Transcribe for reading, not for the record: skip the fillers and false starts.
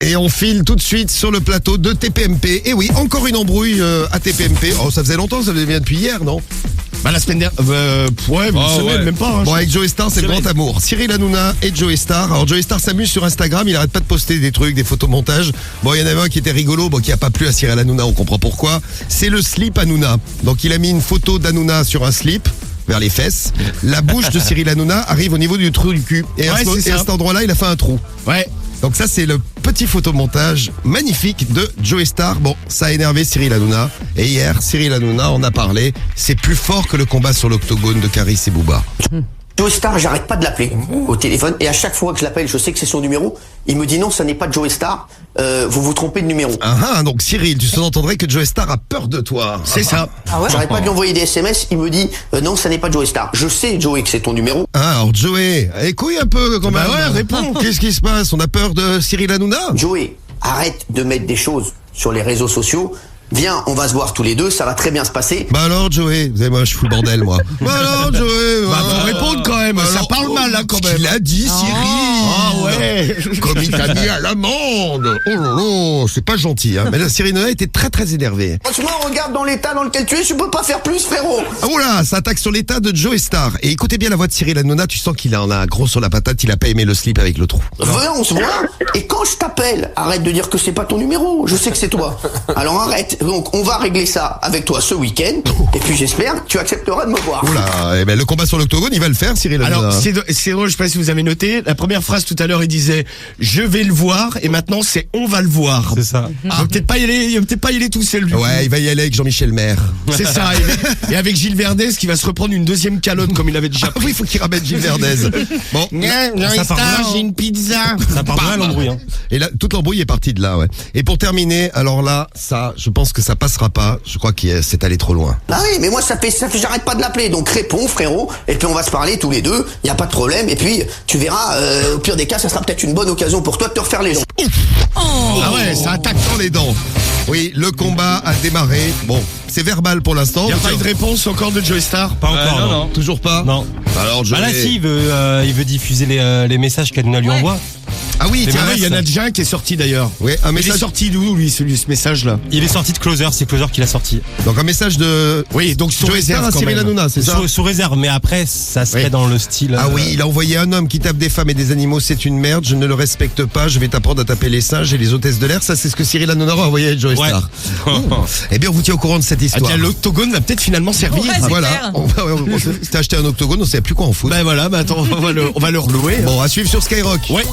Et on file tout de suite sur le plateau de TPMP. Et oui, encore une embrouille à TPMP. Oh, ça faisait longtemps, ça vient depuis hier, non? Bah la semaine dernière, même pas. Hein, bon, avec Joey Star, c'est le grand amour. Cyril Hanouna et Joey Star. Alors Joey Star s'amuse sur Instagram, il arrête pas de poster des trucs, des photomontages. Bon, il y en avait un qui était rigolo, qui a pas plu à Cyril Hanouna, on comprend pourquoi. C'est le slip Hanouna. Donc il a mis une photo d'Hanouna sur un slip vers les fesses. La bouche de Cyril Hanouna arrive au niveau du trou du cul. Et à cet endroit-là, il a fait un trou. Ouais. Donc ça, c'est le petit photomontage magnifique de Joey Star. Bon, ça a énervé Cyril Hanouna. Et hier, Cyril Hanouna en a parlé. C'est plus fort que le combat sur l'octogone de Caris et Booba. Joey Star, j'arrête pas de l'appeler au téléphone. Et à chaque fois que je l'appelle, je sais que c'est son numéro. Il me dit non, ça n'est pas Joey Star. Vous vous trompez de numéro. Donc Cyril, tu sous-entendrais que Joey Star a peur de toi. C'est ça. Ah ouais. J'arrête pas de lui envoyer des SMS. Il me dit non, ça n'est pas Joey Star. Je sais, Joey, que c'est ton numéro. Alors Joey, écoute un peu quand même. Ouais, réponds. Qu'est-ce qui se passe? On a peur de Cyril Hanouna? Joey, arrête de mettre des choses sur les réseaux sociaux. Viens, on va se voir tous les deux, ça va très bien se passer. Bah alors Joey, vous savez, moi je fous le bordel moi. Bah alors Joey, faut répondre quand même, ça parle mal là quand même. Il a dit Cyril. Ah ouais. Comme il t'a mis à l'amende. Oh là là, c'est pas gentil hein. Mais là Cyril Hanouna était très très énervé. Franchement, regarde dans l'état dans lequel tu es, je peux pas faire plus frérot. Ah oula, ça attaque sur l'état de Joey Star. Et écoutez bien la voix de Cyril Hanouna, tu sens qu'il en a gros sur la patate, il a pas aimé le slip avec le trou. Viens, on se voit. Et quand je t'appelle, arrête de dire que c'est pas ton numéro, je sais que c'est toi. Alors arrête, donc on va régler ça avec toi ce week-end, et puis j'espère que tu accepteras de me voir. Oula, eh ben le combat sur l'octogone, il va le faire, Cyril Hanouna. Alors, c'est drôle, je sais pas si vous avez noté, la première phrase tout à l'heure, il disait « Je vais le voir », et maintenant c'est « On va le voir ». C'est ça. Il va peut-être pas y aller tout seul. Ouais, il va y aller avec Jean-Michel Maire. C'est ça, et avec Gilles Verdez qui va se reprendre une deuxième calotte comme il avait déjà pris. Oui, il faut qu'il ramène Gilles Verdez. Bon, j'ai une pizza. Ça part mal l'embrouille. Hein. Et là, toute l'embrouille est partie de là, ouais. Et pour terminer, alors là, ça, je pense que ça passera pas. Je crois que c'est allé trop loin. Ah oui, mais moi ça fait j'arrête pas de l'appeler, donc réponds frérot, et puis on va se parler tous les deux, y a pas de problème, et puis tu verras, au pire des cas, ça sera peut-être une bonne occasion pour toi de te refaire les jambes. Ah ouais, ça attaque dans les dents. Oui, le combat a démarré. Bon, c'est verbal pour l'instant. Il n'y a pas eu de réponse encore de Joey Star? Pas encore, non. Toujours pas? Non. Alors, Bah là, si, il veut diffuser les messages qu'Hanouna lui envoie. Ah oui, tiens, il y en a déjà un qui est sorti d'ailleurs. Oui, un message. Il est sorti d'où, lui, ce message-là? Il est sorti de Closer, c'est Closer qui l'a sorti. Donc un message de. Oui, donc sous Joey Star réserve à quand Cyril même. Hanouna, c'est ça? Sous réserve, mais après, ça serait dans le style. Ah oui, il a envoyé un homme qui tape des femmes et des animaux, c'est une merde, je ne le respecte pas, je vais t'apprendre à taper les singes et les hôtesses de l'air. Ça, c'est ce que Cyril Hanouna a envoyé à Joey Star. Eh bien, on vous tient au courant de cette histoire. L'octogone va peut-être finalement servir. Ouais, Voilà, on s'est acheté un octogone, on savait plus quoi en foutre. Ben voilà, attends, on va le relouer. Bon, à suivre sur Skyrock. Ouais.